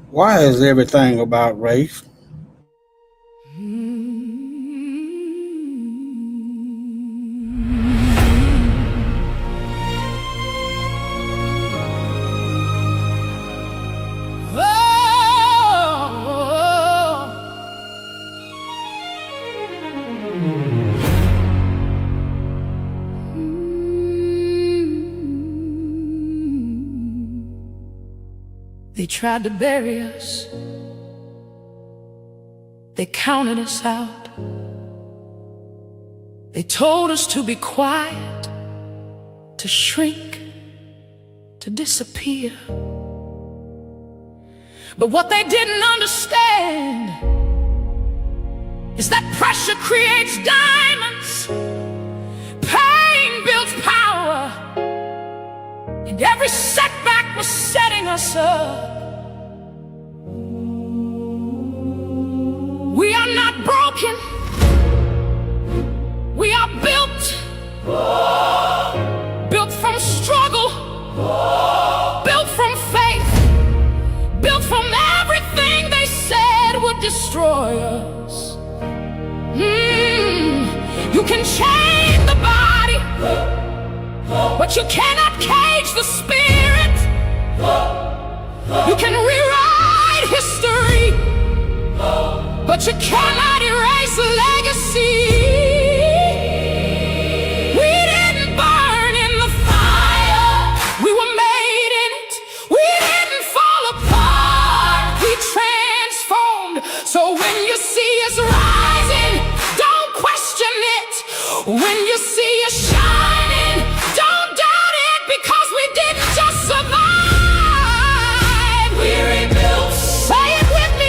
Why is everything about race? They tried to bury us. They counted us out. They told us to be quiet, to shrink, to disappear. But what they didn't understand is that pressure creates diamonds, pain builds power, and every setback was setting us up. We are not broken. We are built. Built from struggle. Built from faith. Built from everything they said would destroy us. You can chain the body, but you cannot cage the spirit. You can rewrite history, but you cannot erase legacy. We didn't burn in the fire. We were made in it. We didn't fall apart. We transformed. So when you see us rising, don't question it. When you see us shining, don't doubt it, because we didn't just survive. We rebuilt. Say it with me.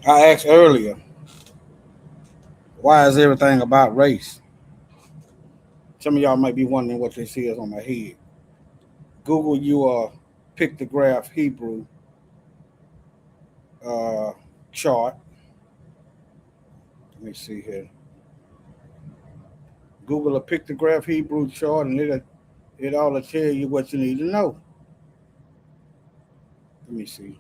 I asked earlier, why is everything about race? Some of y'all might be wondering what this is on my head. Google your pictograph Hebrew uh, chart. Let me see here. Google a pictograph Hebrew chart, and it ought to tell you what you need to know. Let me see.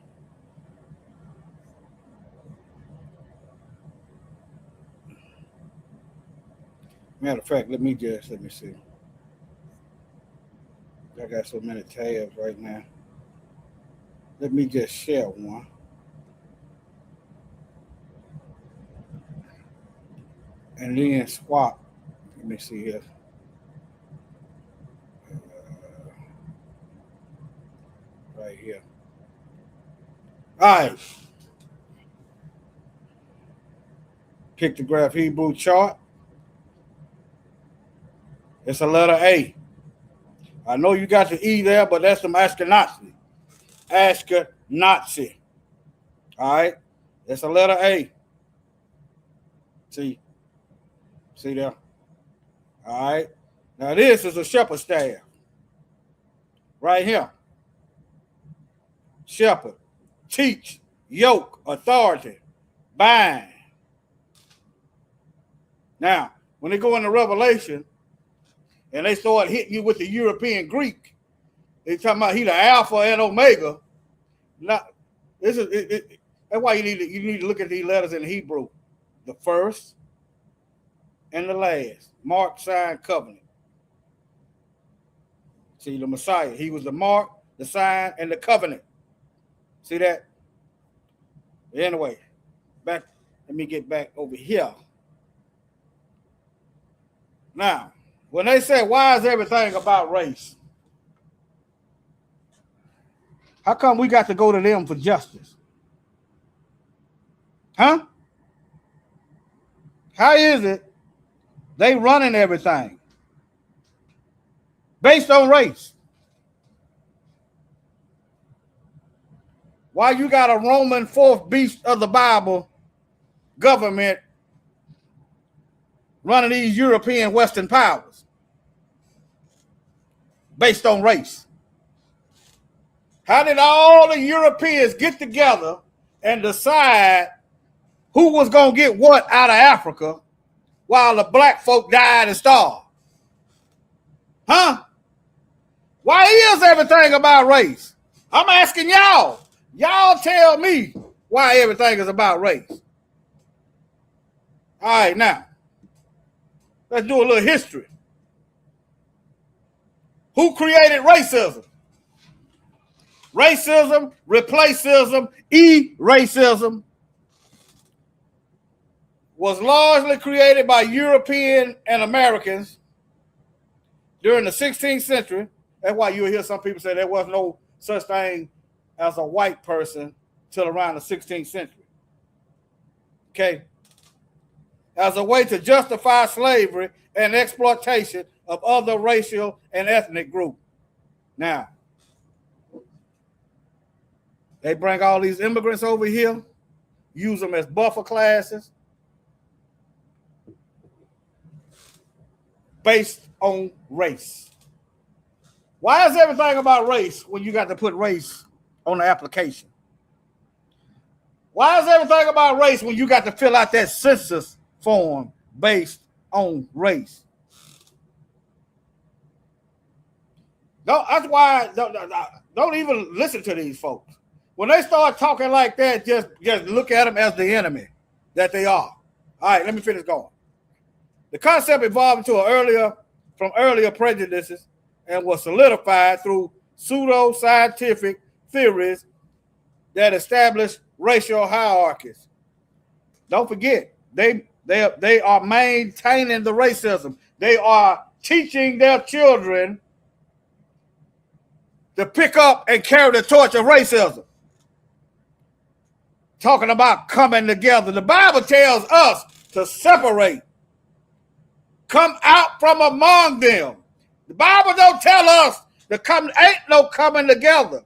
Matter of fact, let me see. I got so many tabs right now. Let me just share one, and then swap. Let me see here. Right here. All right. Pictograph Hebrew chart. It's a letter A. I know you got the E there, but that's some Ashkenazi. Ashkenazi. All right. It's a letter A. See there. All right. Now this is a shepherd staff. Right here. Shepherd. Teach. Yoke. Authority. Bind. Now, when they go into Revelation and they start hitting you with the European Greek, they talking about he the Alpha and Omega. Not this that's why you need to look at these letters in Hebrew. The first and the last. Mark, sign, covenant. See, the Messiah, he was the mark, the sign, and the covenant. See that? Anyway, back. Let me get back over here. Now, when they say, why is everything about race? How come we got to go to them for justice? Huh? How is it they running everything based on race? Why you got a Roman fourth beast of the Bible government running these European Western powers based on race? How did all the Europeans get together and decide who was going to get what out of Africa while the black folk died and starved? Huh? Why is everything about race? I'm asking y'all. Y'all tell me why everything is about race. All right, now, let's do a little history. Who created racism? Racism, replacism, racism was largely created by European and Americans during the 16th century. That's why you'll hear some people say there was no such thing as a white person till around the 16th century. Okay? As a way to justify slavery and exploitation of other racial and ethnic groups. Now, they bring all these immigrants over here, use them as buffer classes based on race. Why is everything about race when you got to put race on the application? Why is everything about race when you got to fill out that census form based on race? That's why don't even listen to these folks. When they start talking like that, just look at them as the enemy that they are. All right, let me finish going. The concept evolved from earlier prejudices and was solidified through pseudo-scientific theories that established racial hierarchies. Don't forget, they are maintaining the racism. They are teaching their children to pick up and carry the torch of racism. Talking about coming together. The Bible tells us to separate. Come out from among them. The Bible don't tell us to come. Ain't no coming together.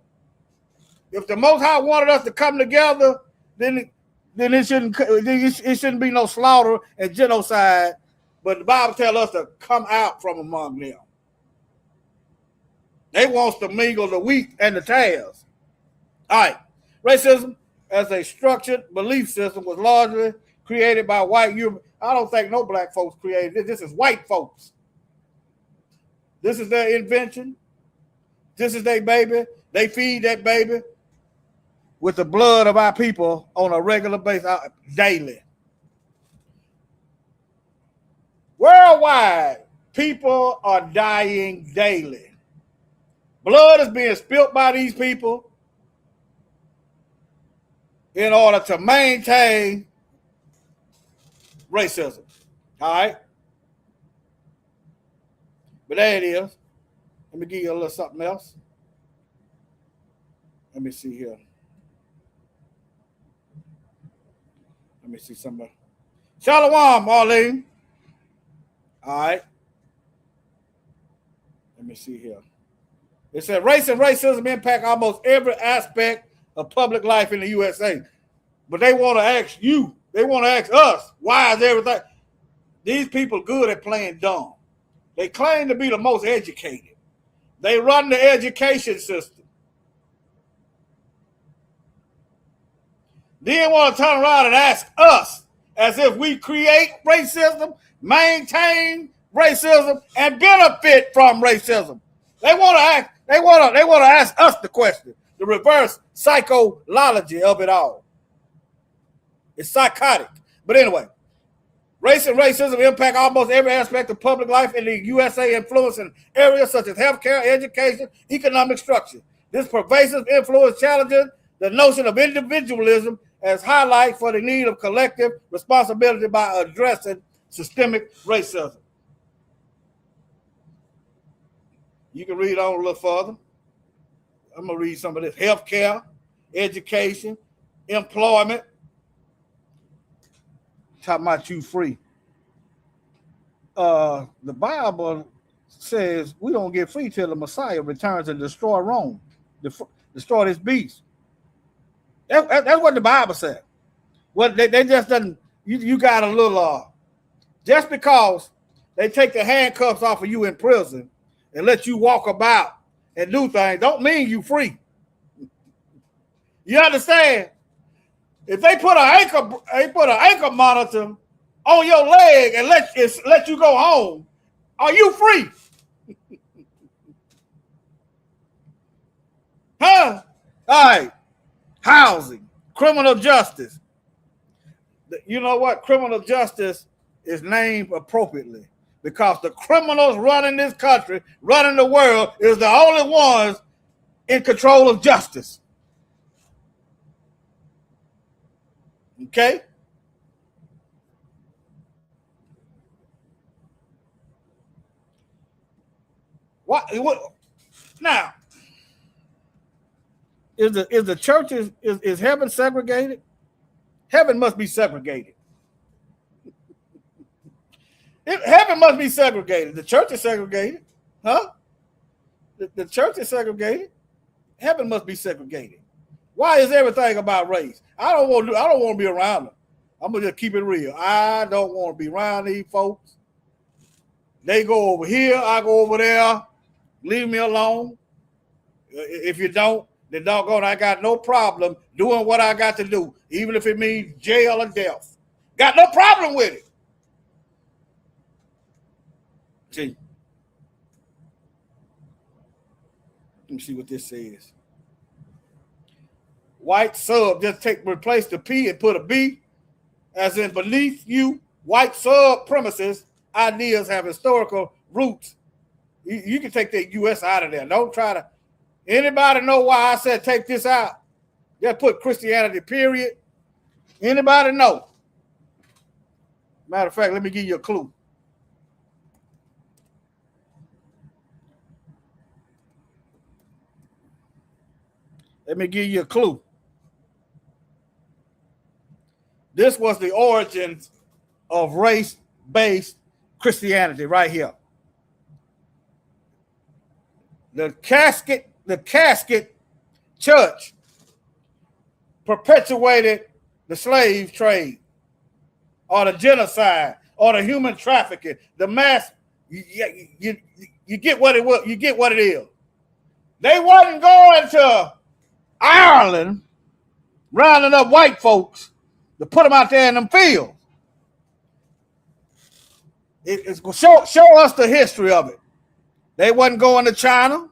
If the Most High wanted us to come together, then it shouldn't be no slaughter and genocide. But the Bible tells us to come out from among them. They want to mingle the wheat and the tares. All right. Racism as a structured belief system was largely created by white Europe. I don't think no black folks created this. This is white folks. This is their invention. This is their baby. They feed that baby with the blood of our people on a regular basis, daily. Worldwide, people are dying daily. Blood is being spilt by these people in order to maintain racism. All right? But there it is. Let me give you a little something else. Let me see here. Let me see somebody. Shalom, Marlene. All right. Let me see here. It said race and racism impact almost every aspect of public life in the USA. But they want to ask you, they want to ask us, why is everything? These people good at playing dumb. They claim to be the most educated. They run the education system. Then want to turn around and ask us as if we create racism, maintain racism, and benefit from racism. They want to ask us the question, the reverse psychology of it all. It's psychotic. But anyway, Race and racism impact almost every aspect of public life in the USA, influencing areas such as healthcare, education, economic structure. This pervasive influence challenges the notion of individualism as highlight for the need of collective responsibility by addressing systemic racism. You can read on a little further. I'm going to read some of this. Healthcare, education, employment. Talking about you free. The Bible says we don't get free till the Messiah returns and destroy Rome, destroy this beast. That's what the Bible said. Well, they just doesn't. You got a little. Just because they take the handcuffs off of you in prison and let you walk about and do things, don't mean you free. You understand? If they put an ankle monitor on your leg and let you go home, are you free? Huh? All right. Housing, criminal justice. You know what? Criminal justice is named appropriately because the criminals running this country, running the world, is the only ones in control of justice. Okay? What now? Is the church is heaven segregated? Heaven must be segregated. Heaven must be segregated. The church is segregated, huh? The church is segregated. Heaven must be segregated. Why is everything about race? I don't want to be around them. I'm gonna just keep it real. I don't want to be around these folks. They go over here, I go over there. Leave me alone. If you don't, then doggone, I got no problem doing what I got to do, even if it means jail or death. Got no problem with it. See. Let me see what this says. White sub, just replace the P and put a B, as in beneath you. White sub premises ideas have historical roots. You can take the U.S. out of there. Don't try to. Anybody know why I said take this out? Just put Christianity, period. Anybody know? Matter of fact, let me give you a clue. Let me give you a clue. This was the origins of race-based Christianity right here. The casket church perpetuated the slave trade or the genocide or the human trafficking, the mass. You get what it was. You get what it is. They wasn't going to Ireland rounding up white folks to put them out there in them fields. It's going to show us the history of it. They wasn't going to China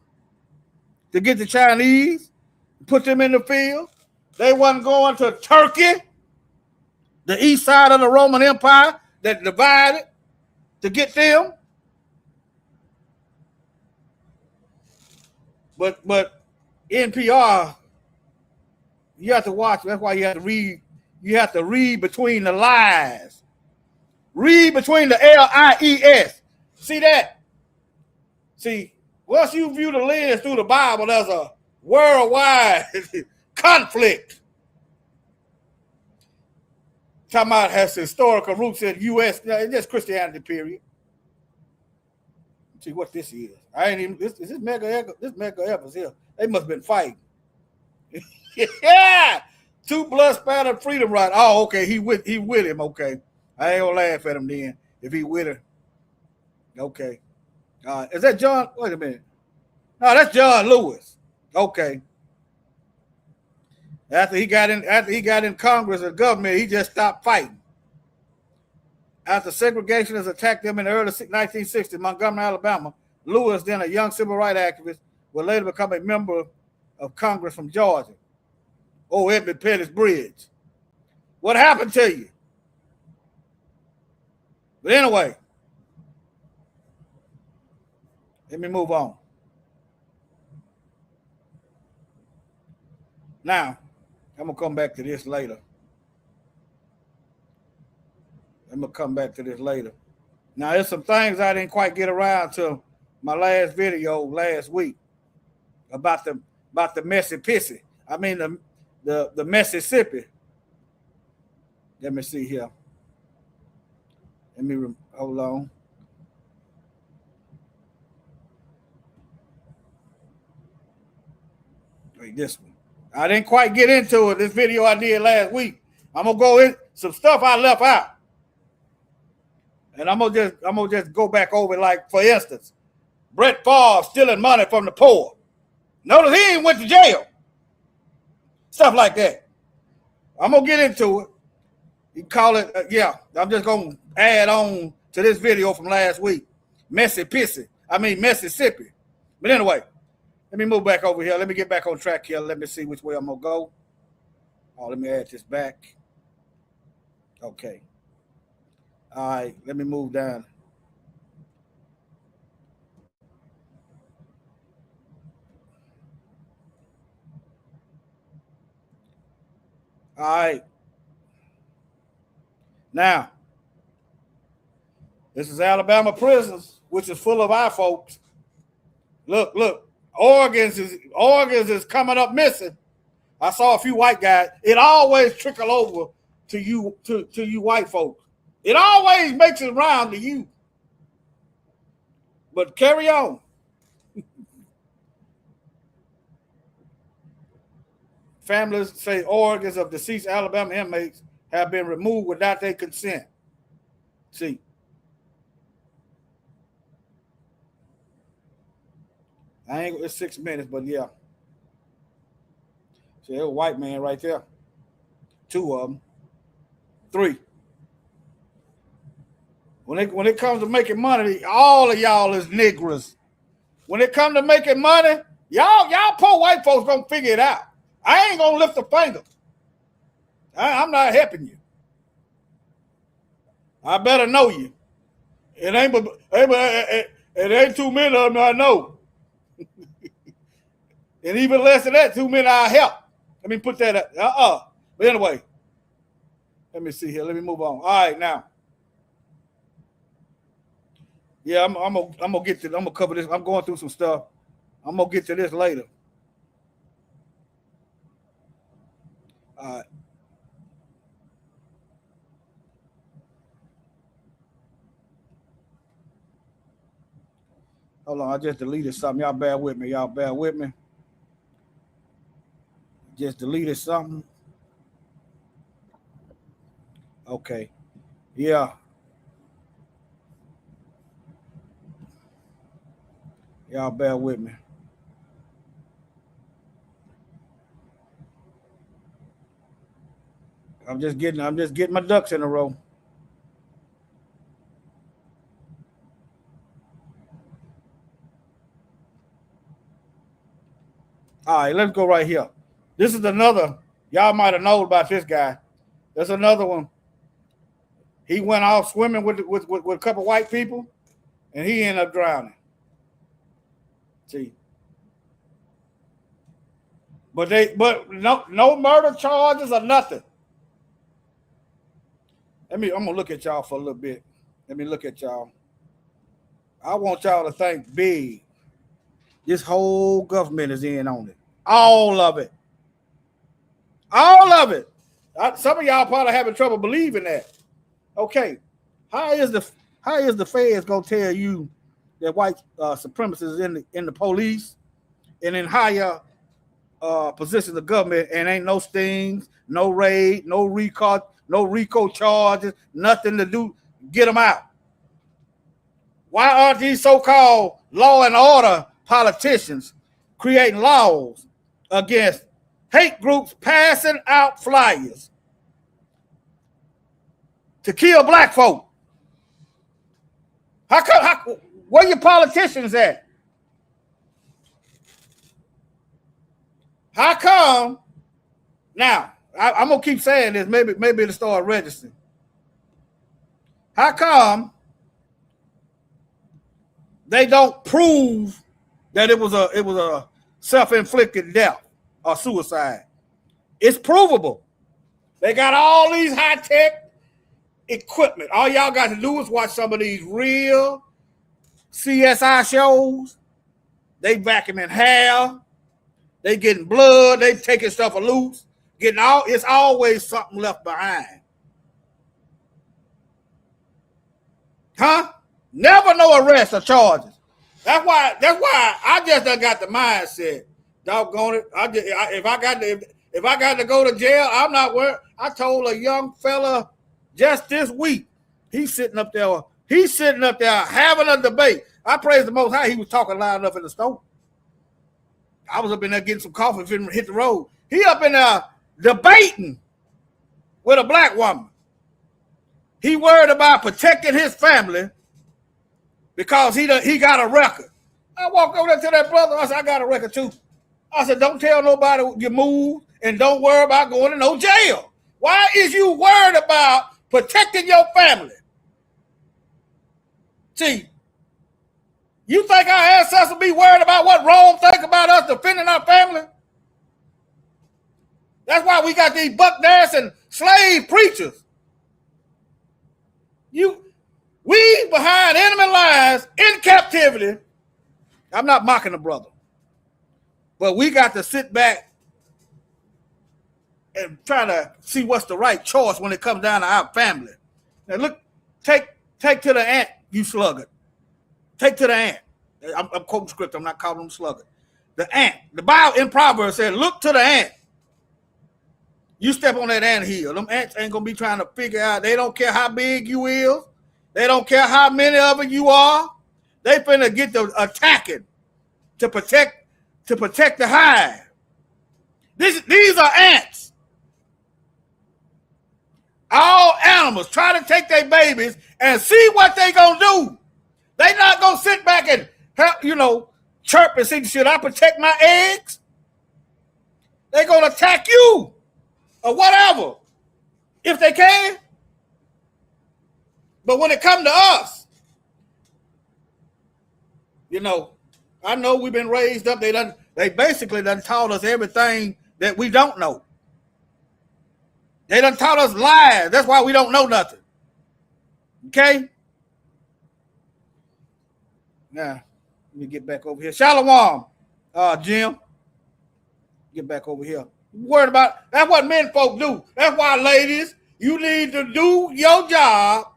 to get the Chinese, put them in the field. They wasn't going to Turkey, the east side of the Roman Empire that divided, to get them. But NPR, you have to watch. That's why you have to read. You have to read between the lies. Read between the LIES. See that? See, once you view the lens through the Bible, there's a worldwide conflict. Talking about has historical roots in the U.S. It's just Christianity, period. Let's see what this is. I ain't even this mega Evans here. They must have been fighting. Yeah, 2 blood spattered freedom riders. Oh, okay, he with him. Okay, I ain't gonna laugh at him then if he with her. Okay. Is that John? Wait a minute. No, that's John Lewis. Okay. After he got in Congress and government, he just stopped fighting. After segregationists attacked them in the early 1960s, Montgomery, Alabama, Lewis, then a young civil rights activist, would later become a member of Congress from Georgia. Oh, Edmund Pettus Bridge. What happened to you? But anyway, let me move on. Now, I'm going to come back to this later. Now, there's some things I didn't quite get around to my last video last week about the Mississippi. I mean the Mississippi. Let me see here. Hold on. Wait, this one. I didn't quite get into it. This video I did last week. I'm gonna go in some stuff I left out. And I'm gonna just go back over it. Like, for instance, Brett Favre stealing money from the poor. Notice he ain't went to jail. Stuff like that. I'm gonna get into it. You call it, I'm just gonna add on to this video from last week. Mississippi. But anyway, let me move back over here. Let me get back on track here. Let me see which way I'm gonna go. Oh, let me add this back. Okay. All right, let me move down. All right. Now, this is Alabama prisons, which is full of our folks. Look, organs is coming up missing. I saw a few white guys. It always trickle over to you white folks. It always makes it around to you. But carry on. Families say organs of deceased Alabama inmates have been removed without their consent. See. It's 6 minutes, but yeah. See, there's a white man right there. 2 of them. 3. When it comes to making money, all of y'all is niggers. When it comes to making money, y'all poor white folks gonna figure it out. I ain't gonna lift a finger. I'm not helping you. I better know you. It ain't too many of them I know. And even less than that, too many I help. Let me put that up. But anyway, let me see here. Let me move on. All right, now. Yeah, I'm gonna get to. I'm gonna cover this. I'm going through some stuff. I'm gonna get to this later. All right. Hold on, I just deleted something. Y'all bear with me. Just deleted something. Okay. Yeah. Y'all bear with me. I'm just getting my ducks in a row. All right, let's go right here. This is another. Y'all might have known about this guy. There's another one. He went off swimming with a couple white people, and he ended up drowning. See. But no murder charges or nothing. I'm gonna look at y'all for a little bit. Let me look at y'all. I want y'all to think big. This whole government is in on it. All of it. All of it. Some of y'all probably having trouble believing that. Okay. How is the feds gonna tell you that white supremacists in the police and in higher positions of government, and ain't no stings, no raid, no RICO charges, nothing to do, get them out? Why aren't these so-called law and order politicians creating laws against hate groups passing out flyers to kill black folk? Where your politicians at? How come? Now, I'm gonna keep saying this. Maybe it'll start registering. How come they don't prove that it was a self-inflicted death or suicide. It's provable. They got all these high-tech equipment. All y'all got to do is watch some of these real CSI shows. They vacuuming hair. They getting blood. They taking stuff loose. It's always something left behind. Huh? Never no arrest or charges. That's why I just done got the mindset. Doggone it. If I got to go to jail, I'm not worried. I told a young fella just this week, he's sitting up there having a debate. I praise the Most High. He was talking loud enough in the store. I was up in there getting some coffee, finna hit the road. He up in there debating with a black woman. He worried about protecting his family because he got a record. I walked over there to that brother. I said, I got a record too. I said, don't tell nobody you moved and don't worry about going to no jail. Why is you worried about protecting your family? See, you think our ancestors be worried about what Rome think about us defending our family? That's why we got these buck dancing slave preachers. We behind enemy lines in captivity. I'm not mocking the brother, but we got to sit back and try to see what's the right choice when it comes down to our family. Now look, take to the ant, you sluggard. Take to the ant. I'm quoting script. I'm not calling them sluggard. The ant. The Bible in Proverbs said, look to the ant. You step on that anthill. Them ants ain't going to be trying to figure out. They don't care how big you is. They don't care how many of it you are. They finna get to attacking to protect the hive. These are ants. All animals try to take their babies and see what they gonna do. They not gonna sit back and chirp and see, should I protect my eggs? They gonna attack you or whatever if they can. But when it come to us, I know we've been raised up. They basically done taught us everything that we don't know. They done taught us lies. That's why we don't know nothing. Okay? Now, let me get back over here. Shalom, Jim. Get back over here. Worried about, that's what men folk do. That's why, ladies, you need to do your job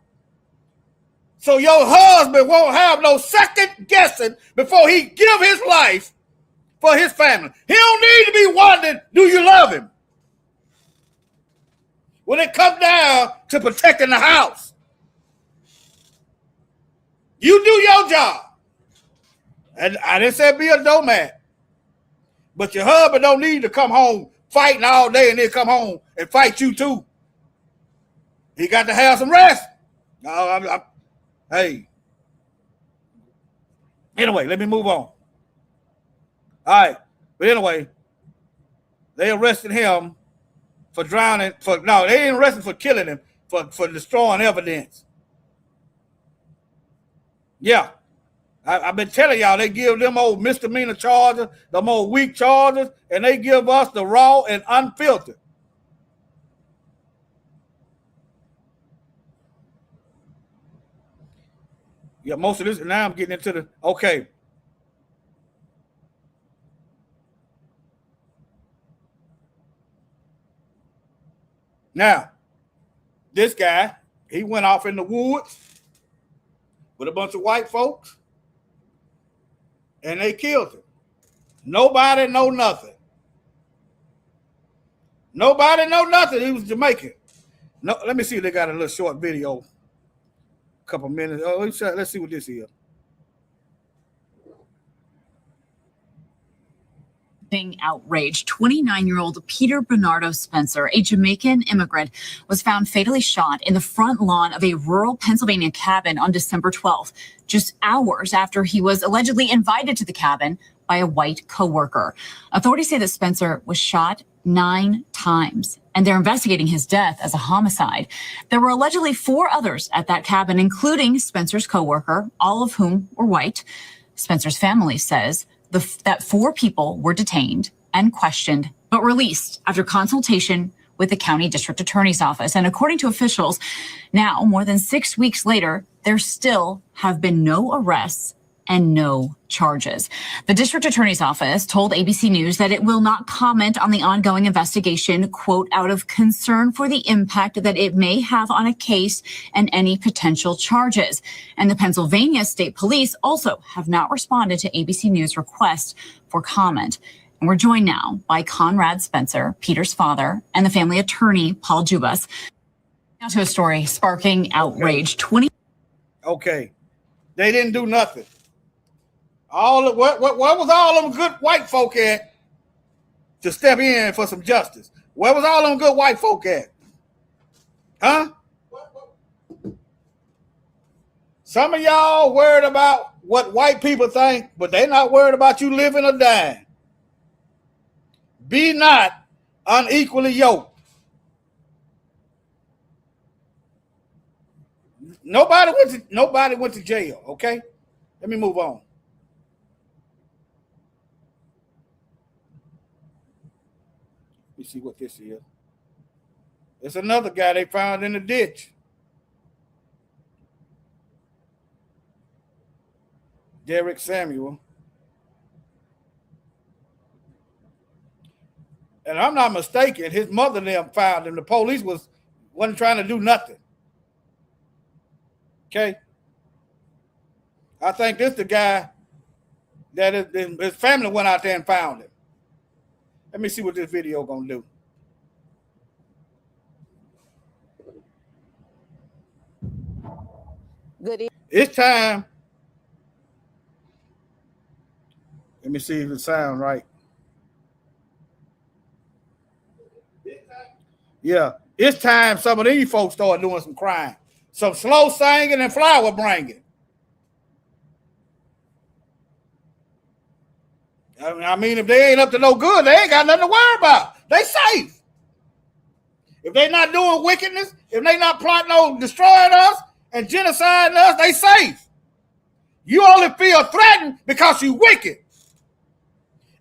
so your husband won't have no second guessing before he give his life for his family. He don't need to be wondering, do you love him? When it comes down to protecting the house, you do your job. And I didn't say be a doormat, but your husband don't need to come home fighting all day and then come home and fight you too. He got to have some rest. Hey. Anyway, let me move on. All right. But anyway, they arrested him for drowning. They didn't arrest him for killing him, for destroying evidence. Yeah. I've been telling y'all, they give them old misdemeanor charges, them old weak charges, and they give us the raw and unfiltered. Yeah, most of this, now I'm getting into the, okay. Now, this guy, he went off in the woods with a bunch of white folks, and they killed him. Nobody know nothing. Nobody know nothing. He was Jamaican. No, let me see if they got a little short video. Couple minutes. Oh, let's see what this is. Outrage. 29-year-old Peter Bernardo Spencer, a Jamaican immigrant, was found fatally shot in the front lawn of a rural Pennsylvania cabin on December 12th, just hours after he was allegedly invited to the cabin by a white coworker. Authorities say that Spencer was shot 9 times and they're investigating his death as a homicide. There were allegedly 4 others at that cabin, including Spencer's coworker, all of whom were white. Spencer's family says that 4 people were detained and questioned, but released after consultation with the county district attorney's office. And according to officials, now, more than 6 weeks later, there still have been no arrests and no charges. The district attorney's office told ABC News that it will not comment on the ongoing investigation, quote, out of concern for the impact that it may have on a case and any potential charges. And the Pennsylvania State Police also have not responded to ABC News' request for comment. And we're joined now by Conrad Spencer, Peter's father, and the family attorney, Paul Jubas. Now to a story sparking outrage. Okay. They didn't do nothing. What was all them good white folk at to step in for some justice? Where was all them good white folk at? Huh? Some of y'all worried about what white people think, but they're not worried about you living or dying. Be not unequally yoked. Nobody went to jail, okay? Let me move on. Let me see what this is. It's another guy they found in the ditch. Derek Samuel. And I'm not mistaken, his mother and them found him. The police wasn't trying to do nothing. Okay? I think this is the guy that his family went out there and found him. Let me see what this video gonna do. Good evening. It's time. Let me see if it sounds right. Yeah, it's time some of these folks start doing some crime. Some slow singing and flower bringing. I mean, if they ain't up to no good, they ain't got nothing to worry about. They safe. If they not doing wickedness, if they not plotting on destroying us and genociding us, they safe. You only feel threatened because you wicked.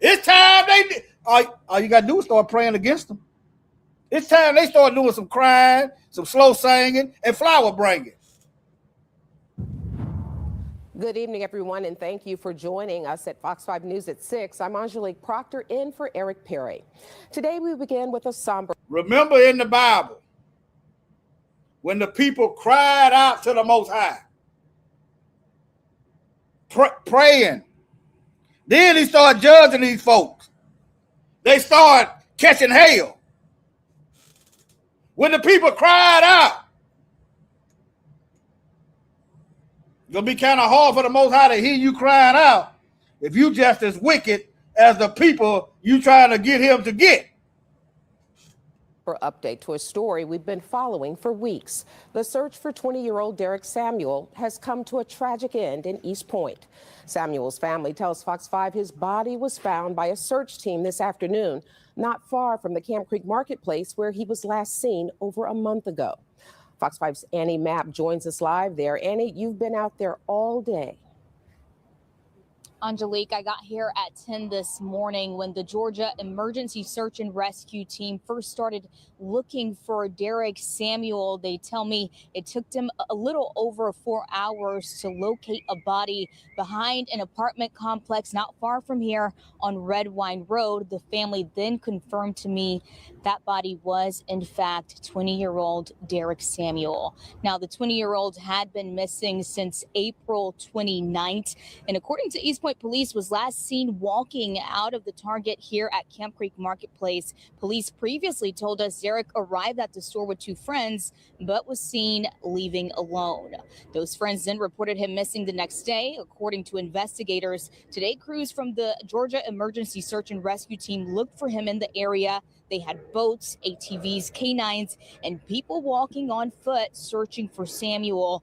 It's time all you got to do is start praying against them. It's time they start doing some crying, some slow singing, and flower bringing. Good evening, everyone, and thank you for joining us at Fox 5 News at 6. I'm Angelique Proctor in for Eric Perry. Today, we begin with a somber. Remember in the Bible, when the people cried out to the Most High, praying, then he started judging these folks. They started catching hail. When the people cried out, it's going to be kind of hard for the Most High to hear you crying out if you just as wicked as the people you trying to get him to get. For update to a story we've been following for weeks. The search for 20-year-old Derek Samuel has come to a tragic end in East Point. Samuel's family tells Fox 5 his body was found by a search team this afternoon, not far from the Camp Creek Marketplace where he was last seen over a month ago. Fox 5's Annie Mapp joins us live there. Annie, you've been out there all day. Angelique, I got here at 10 this morning when the Georgia Emergency Search and Rescue Team first started looking for Derek Samuel. They tell me it took them a little over 4 hours to locate a body behind an apartment complex not far from here on Red Wine Road. The family then confirmed to me that body was, in fact, 20-year-old Derek Samuel. Now, the 20-year-old had been missing since April 29th, and according to East Point Police, was last seen walking out of the Target here at Camp Creek Marketplace. Police previously told us Derek arrived at the store with 2 friends, but was seen leaving alone. Those friends then reported him missing the next day. According to investigators, today crews from the Georgia Emergency Search and Rescue Team looked for him in the area. They had boats, ATVs, canines, and people walking on foot searching for Samuel.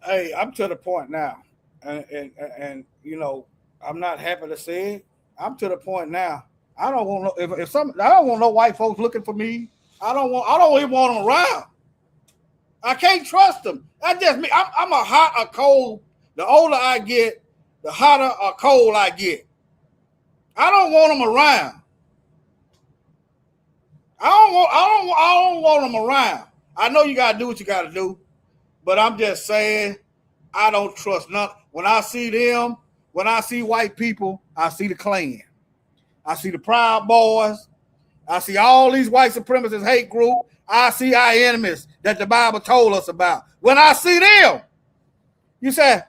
Hey, I'm to the point now, and you know, I'm not happy to say it. I'm to the point now. I don't want no, I don't want no white folks looking for me. I don't even want them around. I can't trust them. That's just me. I'm a hot or cold. The older I get, the hotter or cold I get. I don't want them around. I don't want them around. I know you gotta do what you gotta do, but I'm just saying I don't trust none. When I see them, when I see white people, I see the Klan. I see the Proud Boys. I see all these white supremacist hate group. I see our enemies that the Bible told us about. When I see them, you say,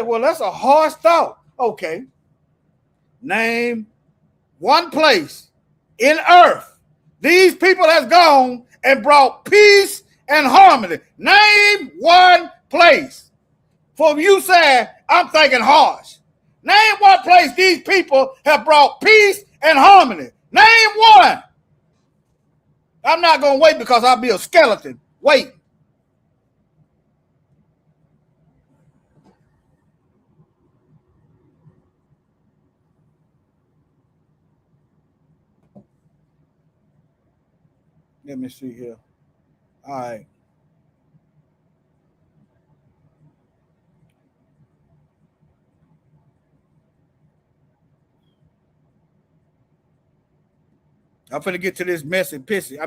well, that's a harsh thought. Okay. Name one place in earth these people has gone and brought peace and harmony. Name one place. For you say, I'm thinking harsh. Name one place these people have brought peace and harmony. Name one. I'm not going to wait because I'll be a skeleton. Wait. Let me see here. All right. I'm finna get to this Mississippi.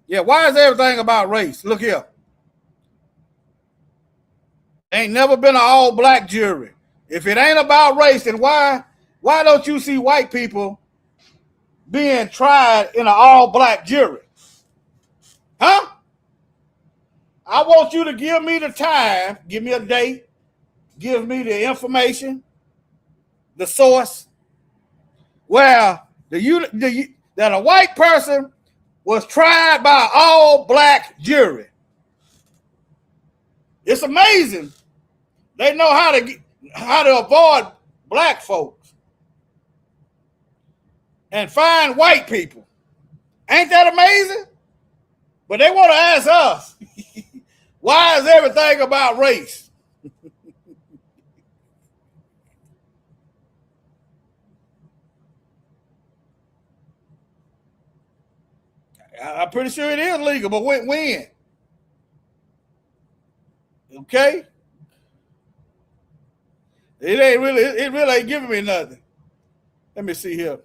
Yeah, why is everything about race? Look here. Ain't never been an all-black jury. If it ain't about race, then why don't you see white people being tried in an all-black jury? Huh? I want you to give me the time, give me a date, give me the information, the source, where that a white person was tried by an all-black jury. It's amazing. They know how to avoid black folks and find white people. Ain't that amazing? But they want to ask us, why is everything about race? I'm pretty sure it is legal, but when? Okay? It really ain't giving me nothing. Let me see here.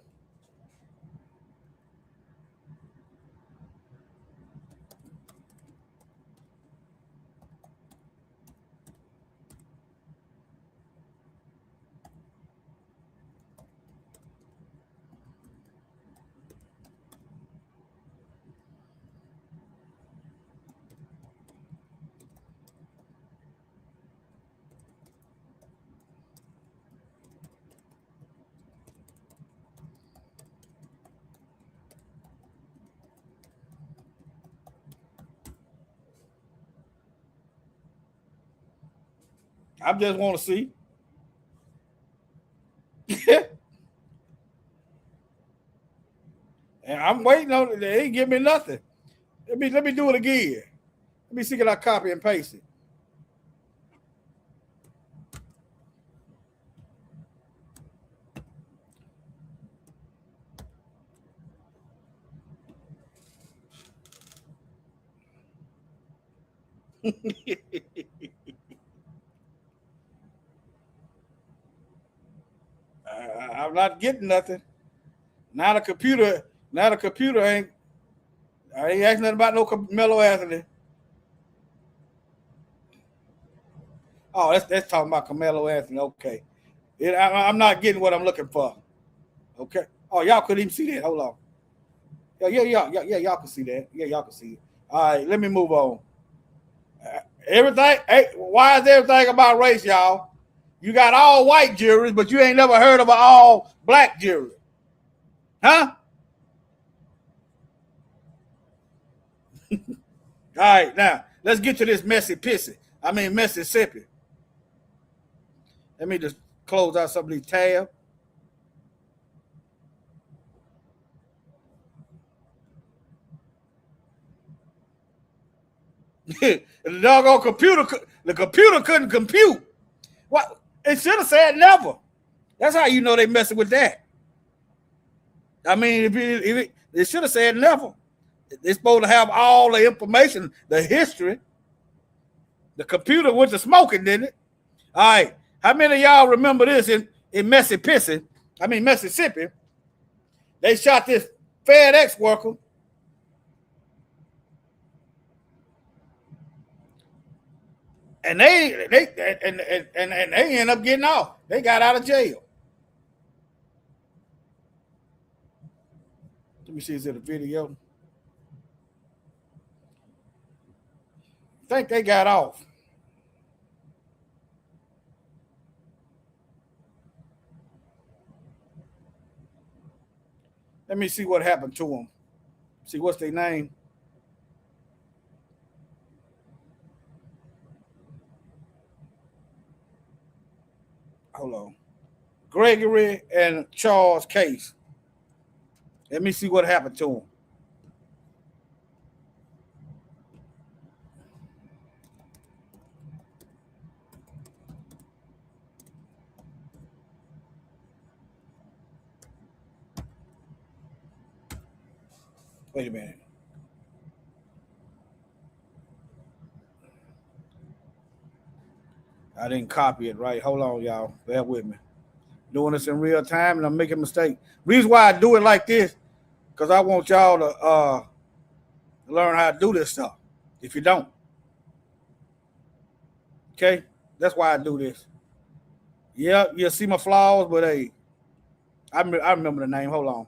I just want to see. And I'm waiting on it. They ain't give me nothing. Let me do it again. Let me see can I copy and paste it. I'm not getting nothing. Now the computer ain't. I ain't asking nothing about no Carmelo Anthony. Oh, that's talking about Carmelo Anthony. Okay, I'm not getting what I'm looking for. Okay. Oh, y'all couldn't even see that. Hold on. Yeah, y'all can see that. Yeah, y'all can see it. All right, let me move on. Everything. Hey, why is everything about race, y'all? You got all white juries, but you ain't never heard of an all black jury. Huh? All right, now let's get to this Mississippi. Let me just close out some of these tabs. The doggone the computer couldn't compute. What? It should have said never. That's how you know they messing with that. I mean, if they should have said never. They're supposed to have all the information, the history. The computer went to smoking, didn't it? All right. How many of y'all remember this in Mississippi? They shot this FedEx worker. And they end up getting off. They got out of jail. Let me see, is it a video? I think they got off. Let me see what happened to them. See, what's their name? Hold on. Gregory and Charles Case. Let me see what happened to them. Wait a minute. I didn't copy it right. Hold on, y'all. Bear with me. Doing this in real time and I'm making a mistake. Reason why I do it like this, because I want y'all to learn how to do this stuff. If you don't. Okay? That's why I do this. Yeah, you'll see my flaws, but hey, I remember the name. Hold on.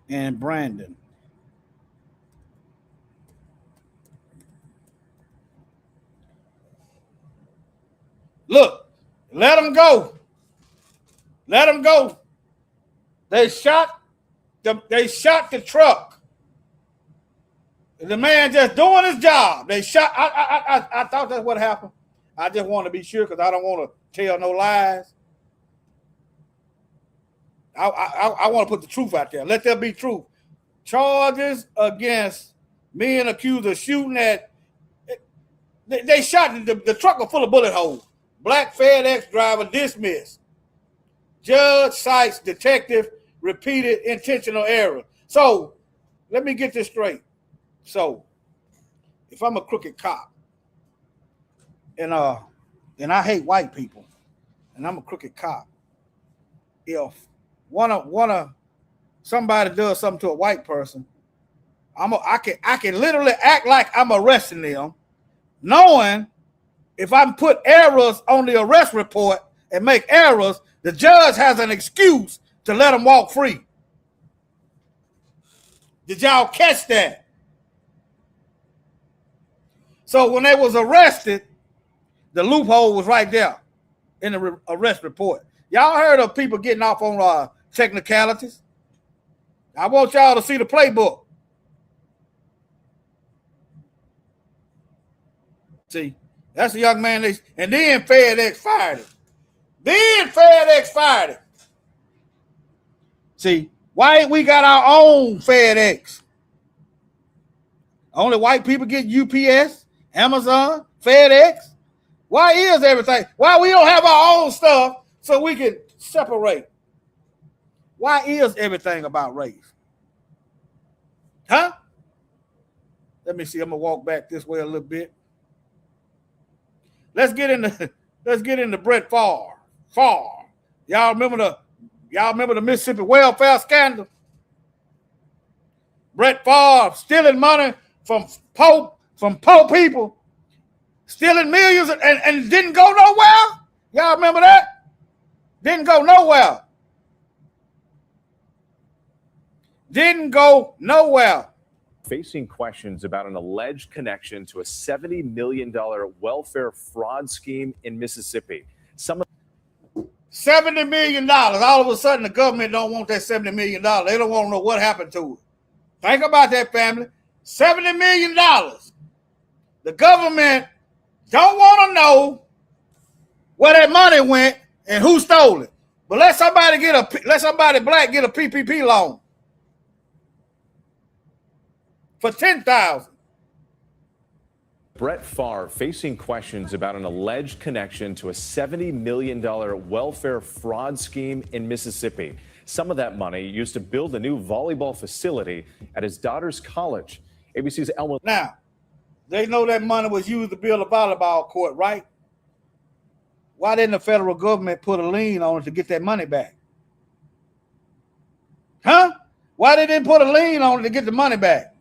And Brandon. Look, let them go. Let them go. They shot the truck. The man just doing his job. They shot. I thought that's what happened. I just want to be sure because I don't want to tell no lies. I want to put the truth out there. Let there be truth. Charges against men accused of shooting at. They shot the truck was full of bullet holes. Black FedEx driver dismissed. Judge cites detective repeated intentional error. So let me get this straight. So if I'm a crooked cop and I hate white people and I'm a crooked cop, if somebody does something to a white person, I can literally act like I'm arresting them, knowing if I put errors on the arrest report and make errors, the judge has an excuse to let them walk free. Did y'all catch that? So when they was arrested, the loophole was right there in the arrest report. Y'all heard of people getting off on technicalities? I want y'all to see the playbook. See, that's a young man. And then FedEx fired him. See, why ain't we got our own FedEx? Only white people get UPS, Amazon, FedEx. Why is everything? Why we don't have our own stuff so we can separate? Why is everything about race? Huh? Let me see. I'm gonna walk back this way a little bit. Let's get into Brett Favre. Y'all remember the Mississippi welfare scandal? Brett Favre stealing money from poor people, stealing millions and didn't go nowhere. Y'all remember that? Didn't go nowhere. Facing questions about an alleged connection to a $70 million welfare fraud scheme in Mississippi. $70 million. All of a sudden, the government don't want that $70 million. They don't want to know what happened to it. Think about that, family. $70 million. The government don't want to know where that money went and who stole it. But let somebody black get a PPP loan for $10,000. Brett Favre facing questions about an alleged connection to a $70 million welfare fraud scheme in Mississippi. Some of that money used to build a new volleyball facility at his daughter's college. ABC's Elmo. Now, they know that money was used to build a volleyball court, right? Why didn't the federal government put a lien on it to get that money back? Huh? Why they didn't put a lien on it to get the money back?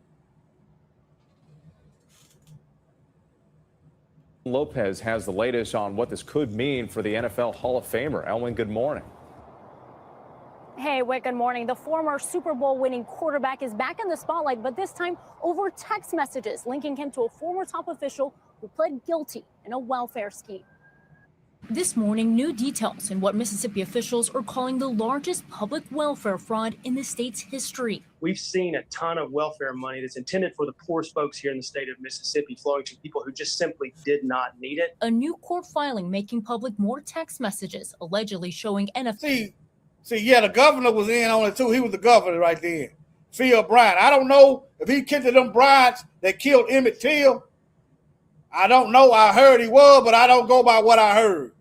Lopez has the latest on what this could mean for the NFL Hall of Famer. Elwin, good morning. Hey, Wick, good morning. The former Super Bowl winning quarterback is back in the spotlight, but this time over text messages linking him to a former top official who pled guilty in a welfare scheme. This morning, new details in what Mississippi officials are calling the largest public welfare fraud in the state's history. We've seen a ton of welfare money that's intended for the poorest folks here in the state of Mississippi flowing to people who just simply did not need it. A new court filing making public more text messages allegedly showing NFL. See, yeah, the governor was in on it too. He was the governor right then. Phil Bryant. I don't know if he killed them Bryants that killed Emmett Till. I don't know. I heard he was, but I don't go by what I heard.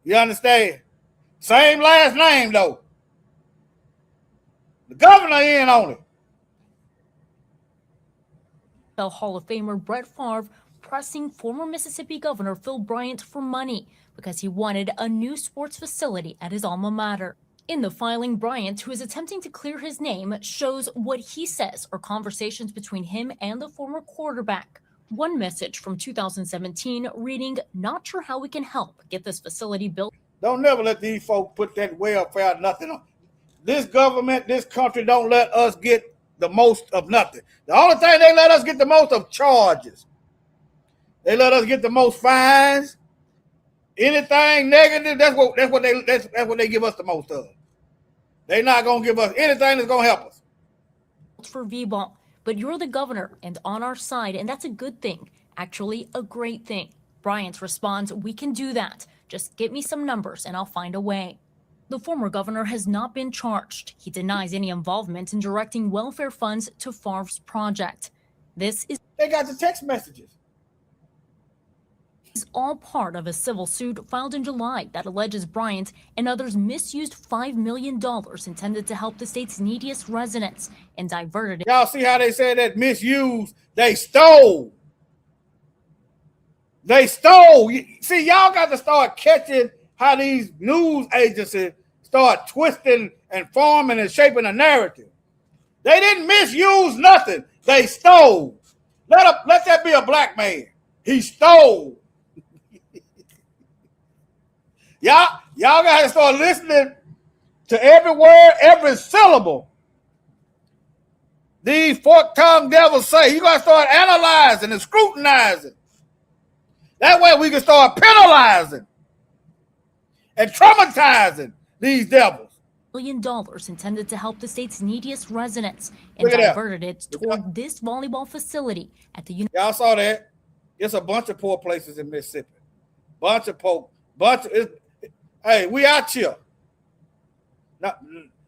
You understand? Same last name, though. The governor in on it. NFL Hall of Famer Brett Favre pressing former Mississippi Governor Phil Bryant for money because he wanted a new sports facility at his alma mater. In the filing, Bryant, who is attempting to clear his name, shows what he says are conversations between him and the former quarterback. One message from 2017 reading, "Not sure how we can help get this facility built." Don't never let these folks put that welfare nothing on. This government, this country don't let us get the most of nothing. The only thing they let us get the most of charges. They let us get the most fines. Anything negative, that's what they give us the most of. They're not gonna give us anything that's gonna help us. For V-Ball. But you're the governor and on our side, and that's a good thing. Actually, a great thing. Bryant responds, "We can do that. Just get me some numbers and I'll find a way." The former governor has not been charged. He denies any involvement in directing welfare funds to Favre's project. This is They got the text messages. all part of a civil suit filed in July that alleges Bryant and others misused $5 million intended to help the state's neediest residents and diverted it. Y'all see how they said that misused? They stole. They stole. See, y'all got to start catching how these news agencies start twisting and forming and shaping a narrative. They didn't misuse nothing. They stole. Let that be a black man. He stole. Y'all got to start listening to every word, every syllable these fork-tongued devils say. You got to start analyzing and scrutinizing. That way we can start penalizing and traumatizing these devils. $1 million intended to help the state's neediest residents and diverted it toward this volleyball facility at the Y'all saw that? It's a bunch of poor places in Mississippi. Hey, we out here. None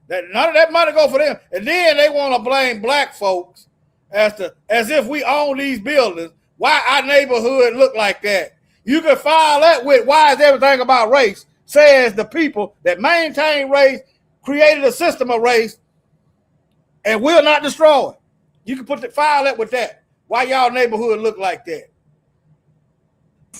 of that money go for them. And then they want to blame black folks as if we own these buildings. Why our neighborhood look like that? You can file that with why is everything about race, says the people that maintain race, created a system of race, and will not destroy it. You can file that with that. Why y'all neighborhood look like that?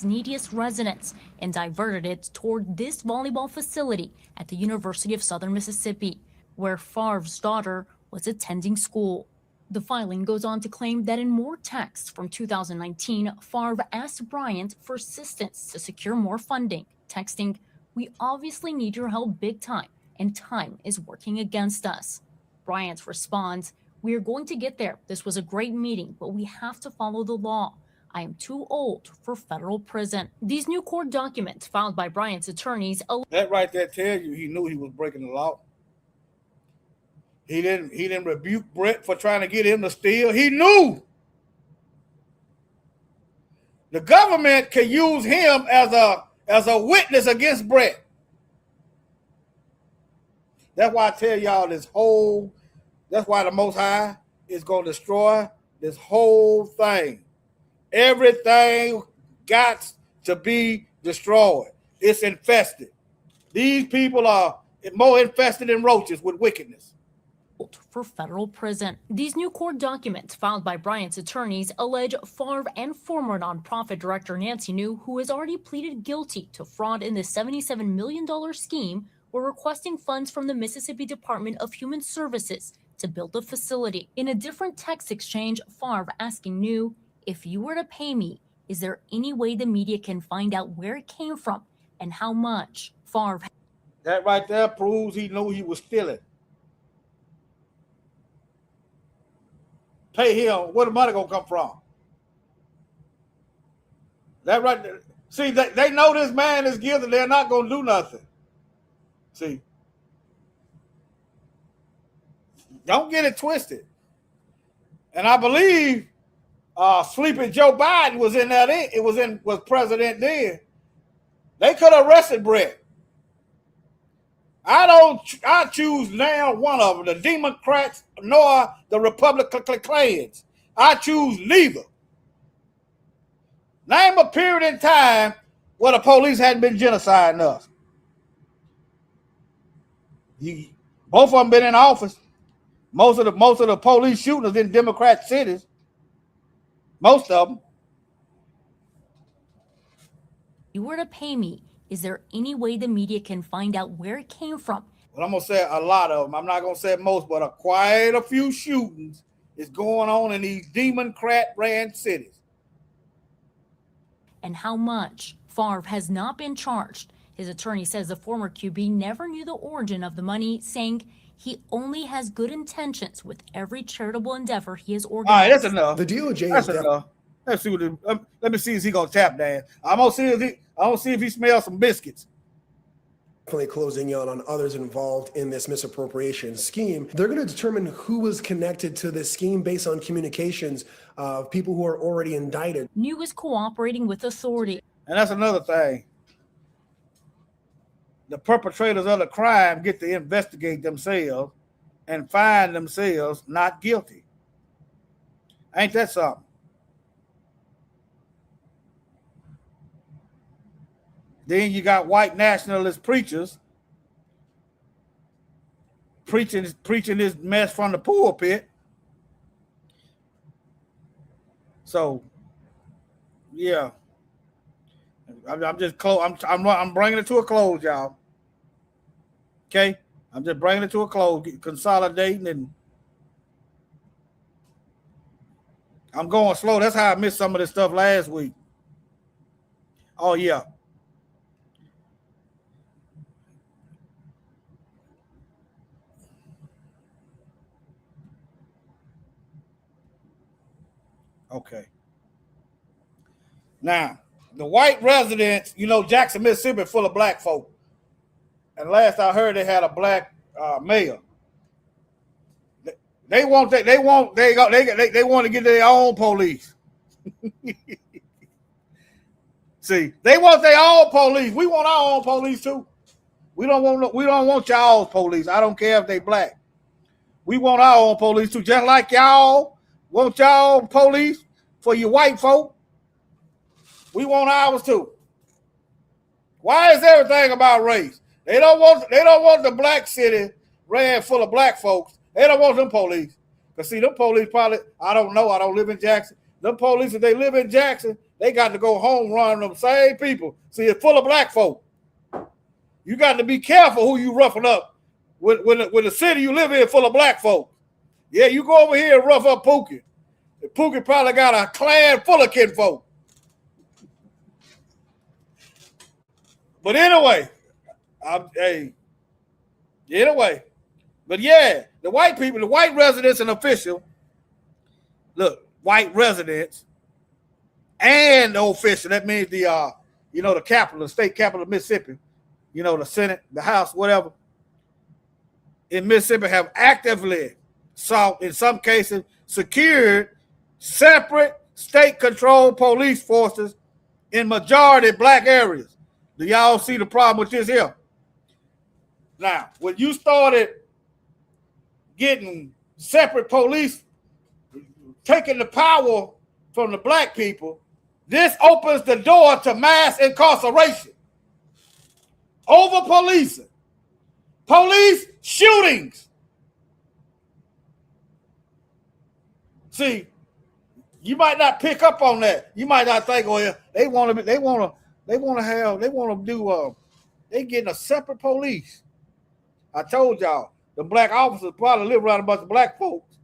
Neediest residents and diverted it toward this volleyball facility at the University of Southern Mississippi, where Favre's daughter was attending school. The filing goes on to claim that in more texts from 2019, Favre asked Bryant for assistance to secure more funding, texting, "We obviously need your help big time, and time is working against us." Bryant responds, "We are going to get there. This was a great meeting, but we have to follow the law. I am too old for federal prison." These new court documents filed by Bryant's attorneys. That right there tells you he knew he was breaking the law. He didn't rebuke Brett for trying to get him to steal. He knew. The government can use him as a witness against Brett. That's why I tell y'all that's why the Most High is going to destroy this whole thing. Everything got to be destroyed. It's infested. These people are more infested than roaches with wickedness. For federal prison. These new court documents filed by Bryant's attorneys allege Favre and former nonprofit director Nancy New, who has already pleaded guilty to fraud in the $77 million scheme, were requesting funds from the Mississippi Department of Human Services to build the facility. In a different text exchange, Favre asking New, "If you were to pay me, is there any way the media can find out where it came from and how much?" Favre. That right there proves he knew he was stealing. Pay him. Where the money gonna come from? That right there. See, they know this man is guilty. They're not gonna do nothing. See, don't get it twisted. And I believe Sleeping Joe Biden was in that. Was president then. They could have arrested Brett. I choose now one of them, the Democrats nor the Republicans. I choose neither. Name a period in time where the police hadn't been genociding us. Both of them been in office. Most of the police shootings in Democrat cities. Most of them. You were to pay me, is there any way the media can find out where it came from? Well, I'm going to say a lot of them. I'm not going to say most, but quite a few shootings is going on in these Democrat-ran cities. And how much? Favre has not been charged. His attorney says the former QB never knew the origin of the money, saying he only has good intentions with every charitable endeavor he has organized. All right, that's enough. The DOJ That's is enough. Let's see let me see if he gonna tap dance. I'm gonna see if he smells some biscuits. definitely closing in on others involved in this misappropriation scheme. They're going to determine who was connected to this scheme based on communications of people who are already indicted. New is cooperating with authority. And that's another thing. The perpetrators of the crime get to investigate themselves and find themselves not guilty. Ain't that something? Then you got white nationalist preachers preaching this mess from the pulpit. So, yeah, I'm just close. I'm bringing it to a close, y'all. Okay, I'm just bringing it to a close, consolidating, and I'm going slow. That's how I missed some of this stuff last week. Oh yeah. Okay. Now, the white residents, Jackson, Mississippi, full of black folk. And last I heard, they had a black mayor. They want to get their own police. See, they want their own police. We want our own police too. We don't want y'all's police. I don't care if they black. We want our own police too, just like y'all want y'all police for your white folk. We want ours too. Why is everything about race? They don't want the black city ran full of black folks. They don't want them police. Because see, them police probably, I don't know, I don't live in Jackson. Them police, if they live in Jackson, they got to go home running them same people. See, it's full of black folk. You got to be careful who you roughing up when the city you live in full of black folk. Yeah, you go over here and rough up Pookie. Pookie probably got a clan full of kinfolk. But anyway, but yeah, the white people, the white residents and official, look, white residents and the official, that means the capital, the state capital of Mississippi, the Senate, the House, whatever, in Mississippi have actively sought, in some cases, secured separate state-controlled police forces in majority black areas. Do y'all see the problem with this here? Now, when you started getting separate police, taking the power from the black people, this opens the door to mass incarceration, over policing, police shootings. See, you might not pick up on that. You might not think, oh yeah, they getting a separate police. I told y'all, the black officers probably live around a bunch of black folks.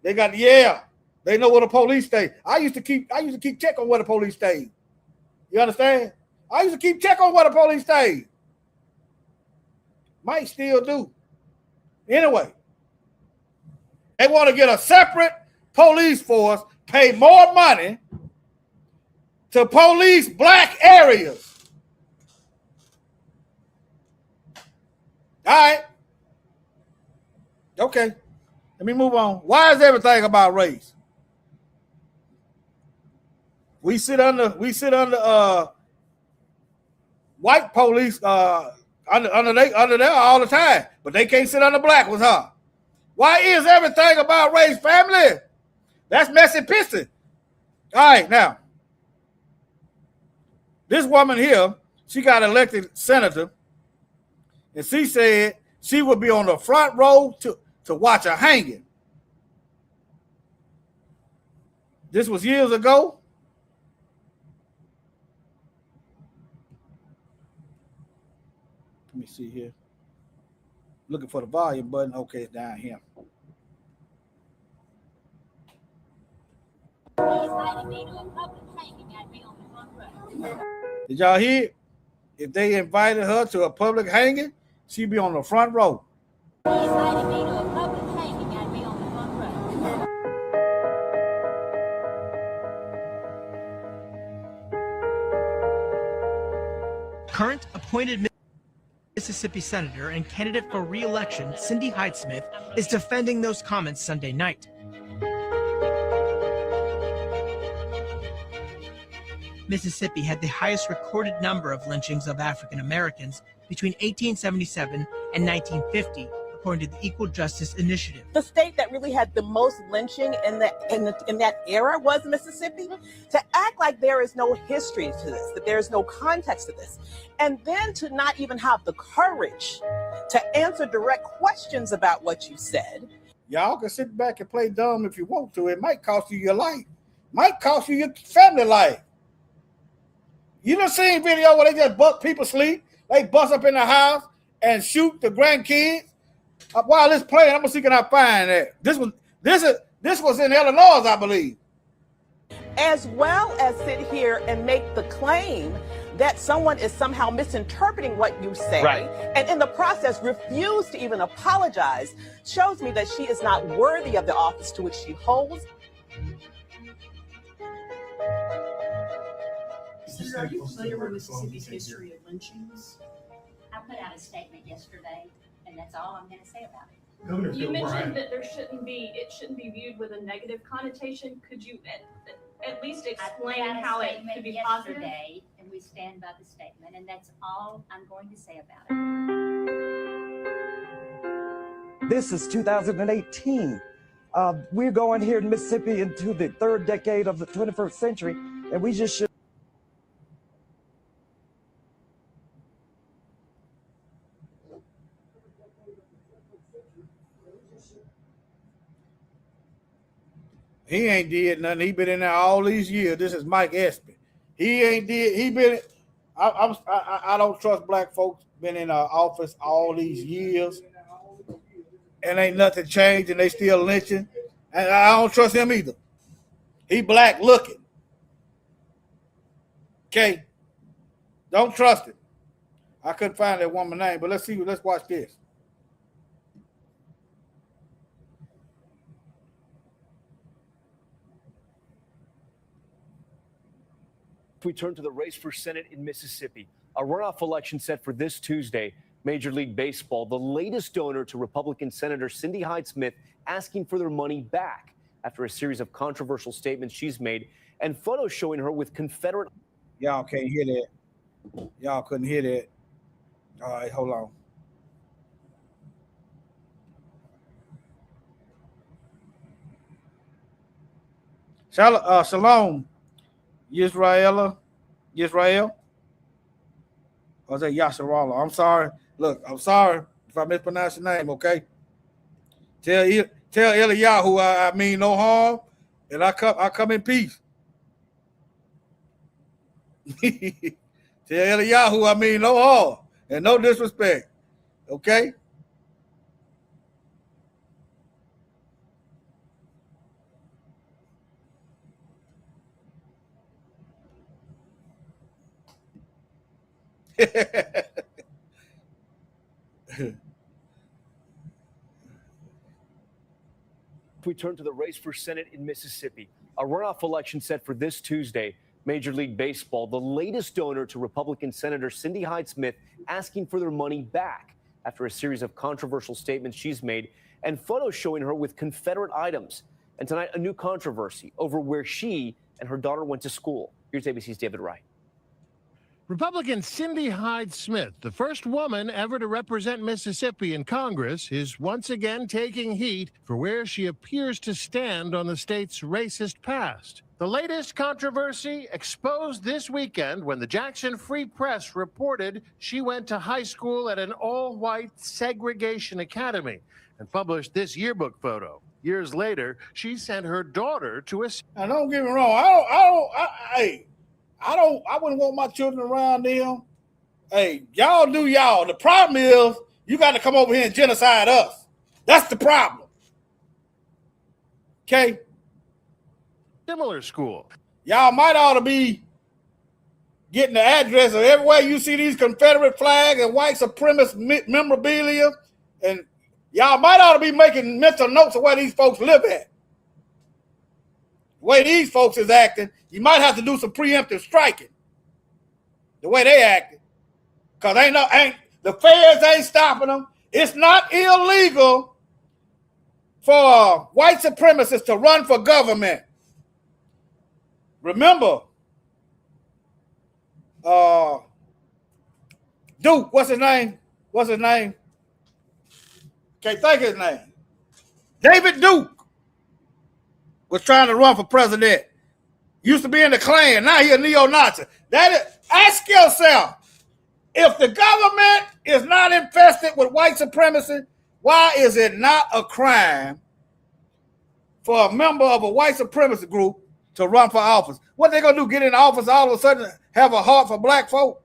They got, they know where the police stay. I used to keep check on where the police stayed. You understand? I used to keep check on where the police stayed. Might still do. Anyway, they want to get a separate police force, pay more money to police black areas. All right. Okay. Let me move on. Why is everything about race? We sit under white police under there all the time, but they can't sit under black ones, huh? Why is everything about race, family? That's messy pissy. All right, now. This woman here, she got elected senator, and she said she would be on the front row to watch a hanging. This was years ago. Let me see here. Looking for the volume button. Okay, it's down here. Did y'all hear? If they invited her to a public hanging, she'd be on the front row. Current appointed Mississippi Senator and candidate for re-election Cindy Hyde-Smith is defending those comments Sunday night. Mississippi had the highest recorded number of lynchings of African Americans between 1877 and 1950, according to the Equal Justice Initiative. The state that really had the most lynching in that era was Mississippi. To act like there is no history to this, that there is no context to this, and then to not even have the courage to answer direct questions about what you said. Y'all can sit back and play dumb if you want to. It might cost you your life. Might cost you your family life. You done seen video where they just bust people sleep? They bust up in the house and shoot the grandkids. While it's playing, I'm gonna see can I find that. This was in Illinois, I believe. As well as sit here and make the claim that someone is somehow misinterpreting what you say, right, and in the process refuse to even apologize, shows me that she is not worthy of the office to which she holds. Senator, are you familiar with Mississippi's history of lynchings? I put out a statement yesterday, and that's all I'm going to say about it. Governor you mentioned that it shouldn't be viewed with a negative connotation. Could you at least explain how it could be positive? And we stand by the statement, and that's all I'm going to say about it. This is 2018. We're going here in Mississippi into the third decade of the 21st century, and we just should. He ain't did nothing. He been in there all these years. This is Mike Espy. He ain't did. He been. I don't trust black folks. Been in office all these years, and ain't nothing changed, and they still lynching. And I don't trust him either. He black looking. Okay, don't trust him. I couldn't find that woman's name, but let's see. Let's watch this. We turn to the race for Senate in Mississippi. A runoff election set for this Tuesday. Major League Baseball, the latest donor to Republican Senator Cindy Hyde-Smith, asking for their money back after a series of controversial statements she's made and photos showing her with Confederate. Y'all can't hear that. Y'all couldn't hear that. All right, hold on. Shalom, Israel. Or is that Yasharala? I'm sorry. Look, I'm sorry if I mispronounce your name, okay? Tell Eliyahu I mean no harm, and I come in peace. Tell Eliyahu I mean no harm and no disrespect, okay? We turn to the race for Senate in Mississippi. A runoff election set for this Tuesday. Major League Baseball, the latest donor to Republican Senator Cindy Hyde-Smith, asking for their money back after a series of controversial statements she's made and photos showing her with Confederate items. And tonight, a new controversy over where she and her daughter went to school. Here's ABC's David Wright. Republican Cindy Hyde-Smith, the first woman ever to represent Mississippi in Congress, is once again taking heat for where she appears to stand on the state's racist past. The latest controversy exposed this weekend when the Jackson Free Press reported she went to high school at an all-white segregation academy and published this yearbook photo. Years later, she sent her daughter to a... Now, don't get me wrong. I wouldn't want my children around them. Hey, y'all do y'all. The problem is you got to come over here and genocide us. That's the problem. Okay? Similar school. Y'all might ought to be getting the address of everywhere you see these Confederate flags and white supremacist memorabilia, and y'all might ought to be making mental notes of where these folks live at. The way these folks is acting, you might have to do some preemptive striking. The way they acting, because the feds ain't stopping them. It's not illegal for white supremacists to run for government. Remember, Duke, what's his name? Can't think of his name. David Duke was trying to run for president. Used to be in the Klan. Now he's a neo-Nazi. Ask yourself, if the government is not infested with white supremacy, why is it not a crime for a member of a white supremacy group to run for office? What they gonna do? Get in office all of a sudden have a heart for black folk?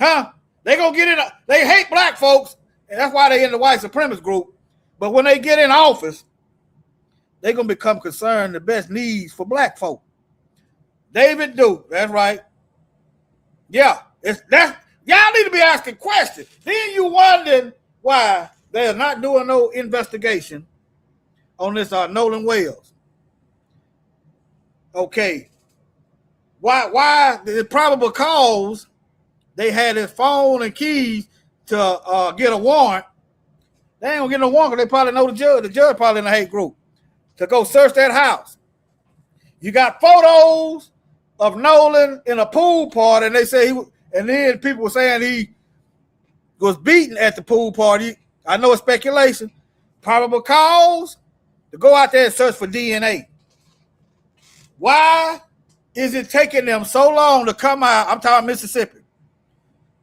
Huh? They gonna get in. They hate black folks, and that's why they in the white supremacist group. But when they get in office, they gonna become concerned the best needs for black folk. David Duke, that's right. Yeah, y'all need to be asking questions. Then you wondering why they're not doing no investigation on this Nolan Wells. Okay. Why the probable cause they had his phone and keys to get a warrant. They ain't gonna get no warrant because they probably know the judge. The judge probably in a hate group to go search that house. You got photos of Nolan in a pool party, and they say and then people were saying he was beaten at the pool party. I know it's speculation. Probable cause to go out there and search for DNA. Why is it taking them so long to come out? I'm talking Mississippi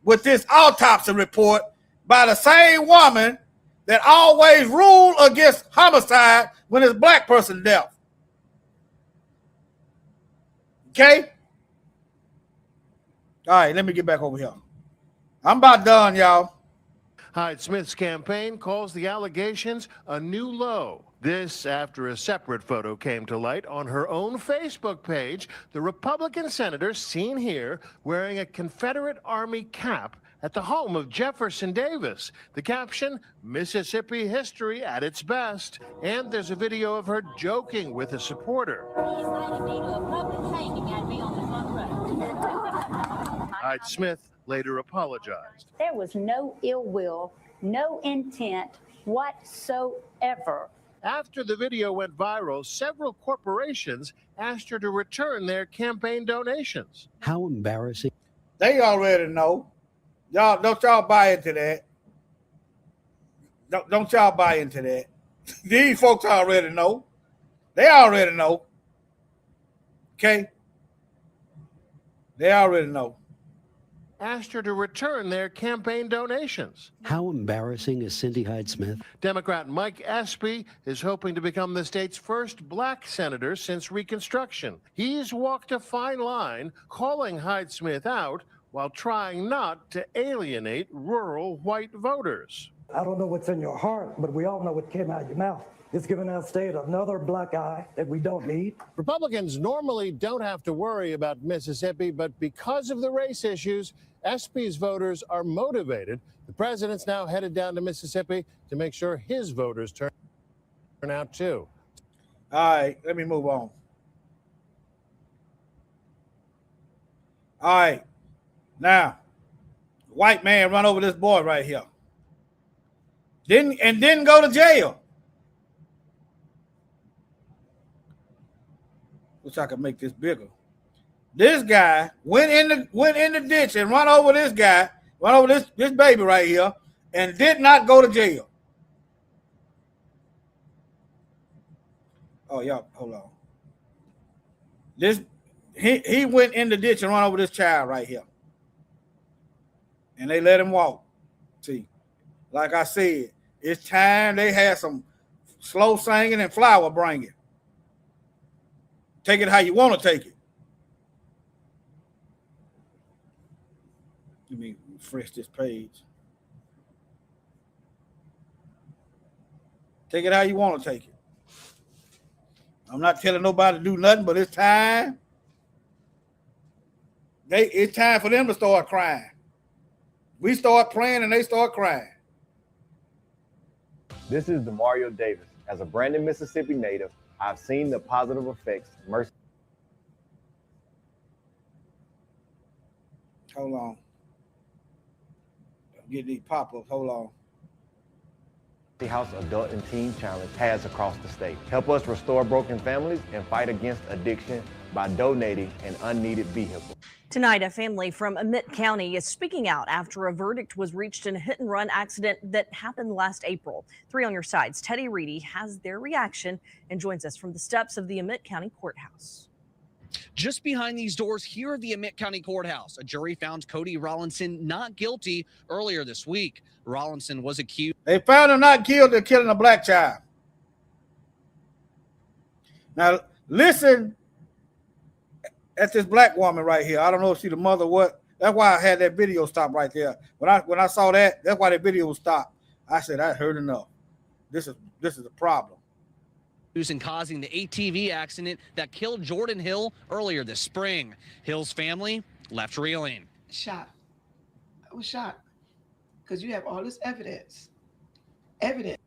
with this autopsy report by the same woman that always ruled against homicide when it's a black person death. Okay? All right, let me get back over here. I'm about done, y'all. Hyde-Smith's campaign calls the allegations a new low. This after a separate photo came to light on her own Facebook page. The Republican senator seen here wearing a Confederate Army cap at the home of Jefferson Davis. The caption, Mississippi history at its best. And there's a video of her joking with a supporter. Hyde-Smith later apologized. There was no ill will, no intent whatsoever. After the video went viral, several corporations asked her to return their campaign donations. How embarrassing. They already know. Don't y'all buy into that. Don't y'all buy into that. These folks already know. They already know. Okay? They already know. Asked her to return their campaign donations. How embarrassing is Cindy Hyde-Smith? Democrat Mike Espy is hoping to become the state's first black senator since Reconstruction. He's walked a fine line, calling Hyde-Smith out while trying not to alienate rural white voters. I don't know what's in your heart, but we all know what came out of your mouth. It's giving our state another black eye that we don't need. Republicans normally don't have to worry about Mississippi, but because of the race issues, Espy's voters are motivated. The president's now headed down to Mississippi to make sure his voters turn out too. All right, let me move on. All right, now, white man run over this boy right here. Didn't go to jail. Wish I could make this bigger. This guy went in the ditch and run over this guy, run over this baby right here, and did not go to jail. Oh, y'all, hold on. He went in the ditch and run over this child right here. And they let him walk. See, like I said, it's time they had some slow singing and flower bringing. Take it how you want to take it. Let me refresh this page. Take it how you want to take it. I'm not telling nobody to do nothing, but it's time. It's time for them to start crying. We start praying and they start crying. This is Demario Davis. As a Brandon, Mississippi native, I've seen the positive effects Mercy. Hold on. I'm getting these pop-ups. Hold on. The House Adult and Teen Challenge has across the state. Help us restore broken families and fight against addiction by donating an unneeded vehicle. Tonight, a family from Emmett County is speaking out after a verdict was reached in a hit-and-run accident that happened last April. 3 on your sides. Teddy Reedy has their reaction and joins us from the steps of the Emmett County Courthouse. Just behind these doors here at the Emmett County Courthouse, a jury found Cody Rollinson not guilty earlier this week. Rollinson was accused. They found him not guilty of killing a black child. Now, listen at this black woman right here. I don't know if she's the mother or what. That's why I had that video stop right there. When I saw that, that's why that video was stopped. I said, I heard enough. This is a problem. And causing the ATV accident that killed Jordan Hill earlier this spring. Hill's family left reeling. Shocked. I was shocked because you have all this evidence.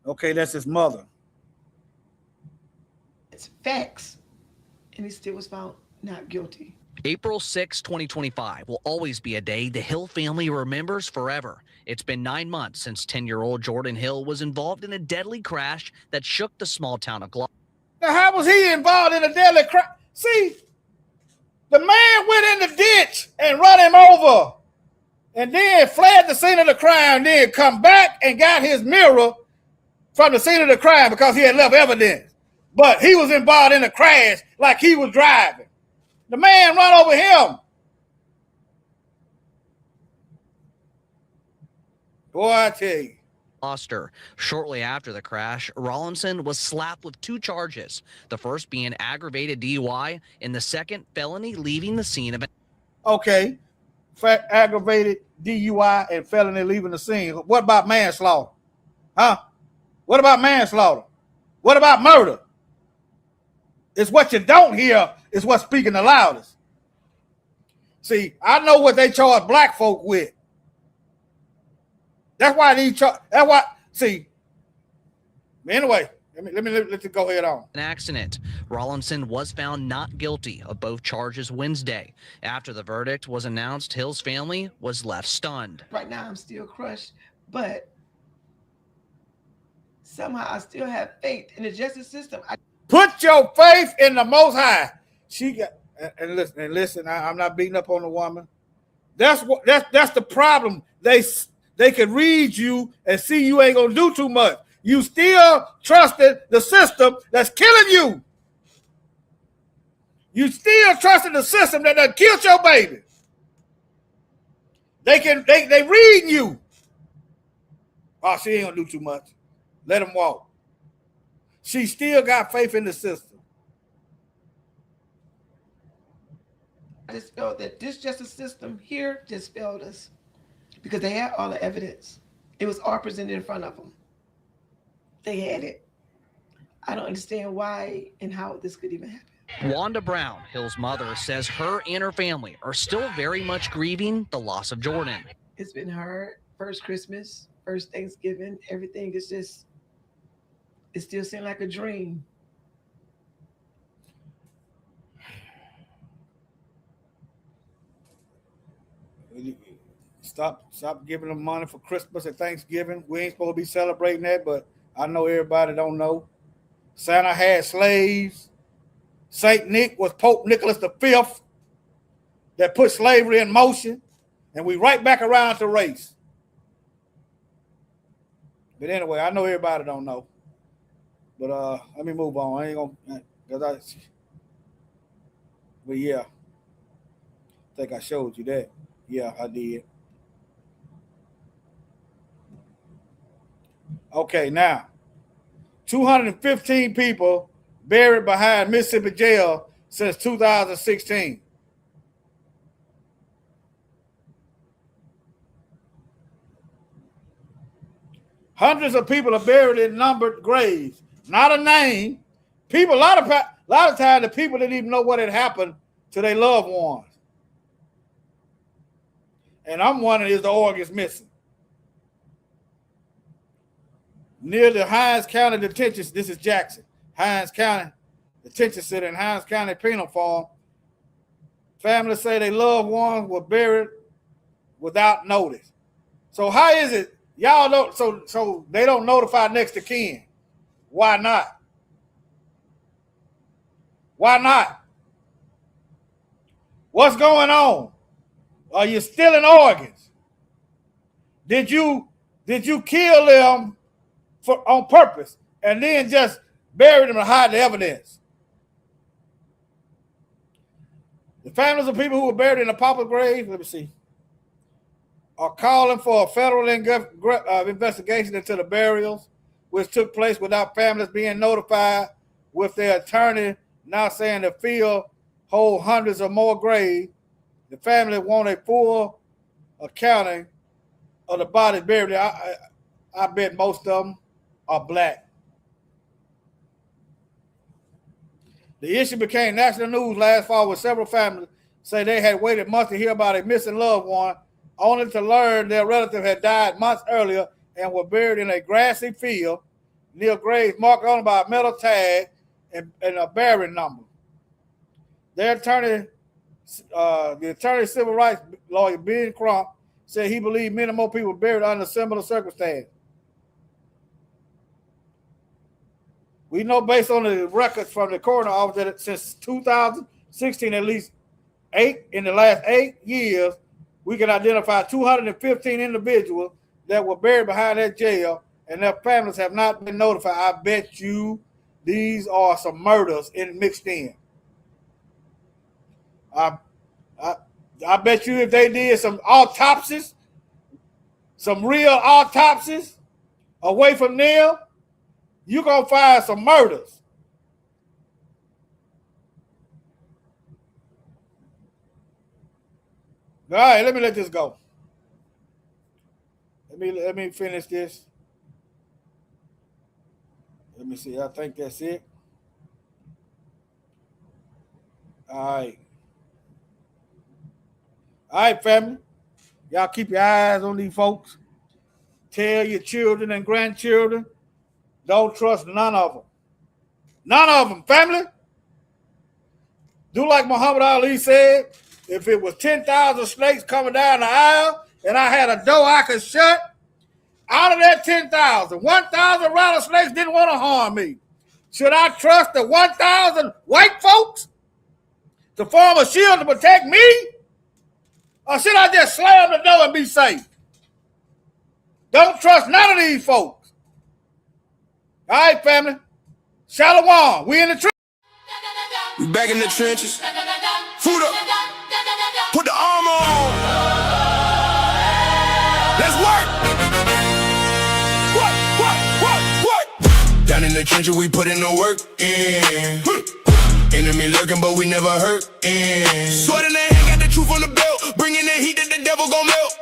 Okay, that's his mother. It's facts. And he still was found not guilty. April 6, 2025 will always be a day the Hill family remembers forever. It's been 9 months since 10-year-old Jordan Hill was involved in a deadly crash that shook the small town of Gloucester. Now, how was he involved in a deadly crash? See, the man went in the ditch and run him over and then fled the scene of the crime, then come back and got his mirror from the scene of the crime because he had left evidence. But he was involved in a crash like he was driving. The man run over him. Boy, I tell you. Gloucester. Shortly after the crash, Rollinson was slapped with 2 charges, the first being aggravated DUI and the second felony leaving the scene of an. Okay, aggravated DUI and felony leaving the scene. What about manslaughter? Huh? What about manslaughter? What about murder? It's what you don't hear is what's speaking the loudest. See, I know what they charge black folk with. That's why that's why. See. Anyway, let's go ahead on. An accident. Rollinson was found not guilty of both charges Wednesday. After the verdict was announced, Hill's family was left stunned. Right now, I'm still crushed, but somehow I still have faith in the justice system. Put your faith in the Most High. She got and listen. I'm not beating up on the woman. That's the problem. They can read you and see you ain't gonna do too much. You still trusted the system that's killing you. You still trusting the system that done killed your baby. They reading you. Oh, she ain't gonna do too much. Let him walk. She still got faith in the system. I just felt that this justice system here just failed us because they had all the evidence. It was all presented in front of them. They had it. I don't understand why and how this could even happen. Wanda Brown, Hill's mother, says her and her family are still very much grieving the loss of Jordan. It's been hard. First Christmas, first Thanksgiving, everything is just, it still seems like a dream. Stop giving them money for Christmas and Thanksgiving. We ain't supposed to be celebrating that, but I know everybody don't know. Santa had slaves. St. Nick was Pope Nicholas V that put slavery in motion, and we right back around to race. But anyway, I know everybody don't know. But let me move on. I ain't gonna, but yeah, I think I showed you that. Yeah, I did. Okay, now 215 people buried behind Mississippi jail since 2016. Hundreds of people are buried in numbered graves. Not a name. People, a lot of times the people didn't even know what had happened to their loved ones. And I'm wondering, is the organs missing? Near the Hinds County Detention, this is Jackson, Hinds County Detention Center in Hinds County Penal Farm. Families say their loved ones were buried without notice. So how is it y'all don't? So they don't notify next of kin? Why not? Why not? What's going on? Are you stealing organs? Did you kill them on purpose and then just bury them and hide the evidence? The families of people who were buried in a pauper grave, let me see, are calling for a federal investigation into the burials, which took place without families being notified, with their attorney now saying the field hold hundreds of more graves. The family want a full accounting of the bodies buried there. I bet most of them are black. The issue became national news last fall when several families say they had waited months to hear about a missing loved one, only to learn their relative had died months earlier and were buried in a grassy field near graves marked on by a metal tag and a burying number. Their attorney, the attorney civil rights lawyer Ben Crump, said he believed many more people were buried under similar circumstances. We know based on the records from the coroner office that since 2016, at least in the last 8 years, we can identify 215 individuals that were buried behind that jail, and their families have not been notified. I bet you these are some murders mixed in. I bet you if they did some autopsies, some real autopsies away from them, you're going to find some murders. All right, let me let this go. Let me finish this. Let me see. I think that's it. All right, family. Y'all keep your eyes on these folks. Tell your children and grandchildren, don't trust none of them. None of them, family. Do like Muhammad Ali said, if it was 10,000 snakes coming down the aisle and I had a door I could shut, out of that 10,000, 1,000 rattlesnakes didn't want to harm me. Should I trust the 1,000 white folks to form a shield to protect me? Or should I just slam the door and be safe? Don't trust none of these folks. All right, family. Shalom. We in the truth. We back in the trenches. Food up. Put the armor on. Let's work. What? Down in the trenches, we put in the work. Enemy lurking, but we never hurt. Sword in the hand, got the truth on the belt. Bringing the heat that the devil gon' melt.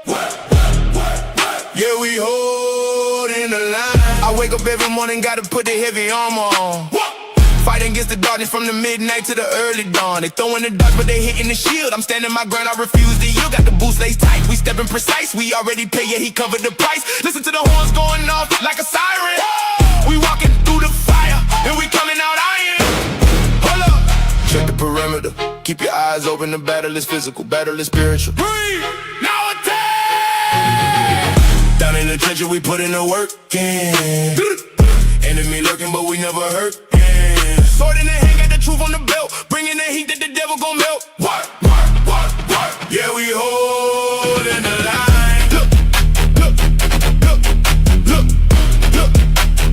Yeah, we holding the line. I wake up every morning, gotta put the heavy armor on. Fighting against the darkness from the midnight to the early dawn. They throwing the dark, but they hitting the shield. I'm standing my ground, I refuse to yield. Got the boots laced tight, we stepping precise. We already pay, yeah, he covered the price. Listen to the horns going off like a siren. We walking through the fire, and we coming out iron. Hold up. Check the perimeter, keep your eyes open. The battle is physical, battle is spiritual. Breathe, now attack. Down in the trenches, we put in the work. Enemy lurking, but we never hurt. Sword in the hand, got the truth on the belt. Bringing the heat that the devil gon' melt. What? Yeah, we holding the line. Look.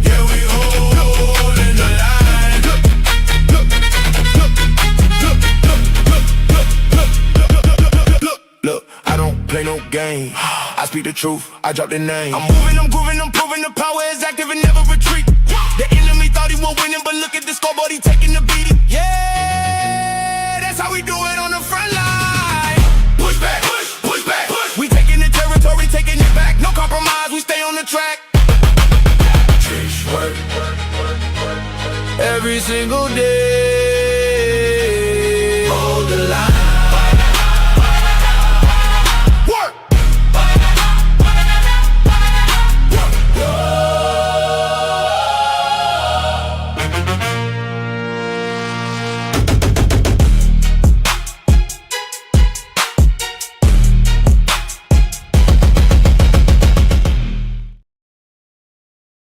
Yeah, we holding the line. Look, I don't play no game. I speak the truth, I drop the name. I'm moving, I'm grooving, I'm proving the power is active and never retreat. The enemy thought he was winning, but look at the scoreboard, he taking the beating. Yeah, that's how we do it on the front line. Push back, push back. We taking the territory, taking it back. No compromise, we stay on the track. Work. Every single day.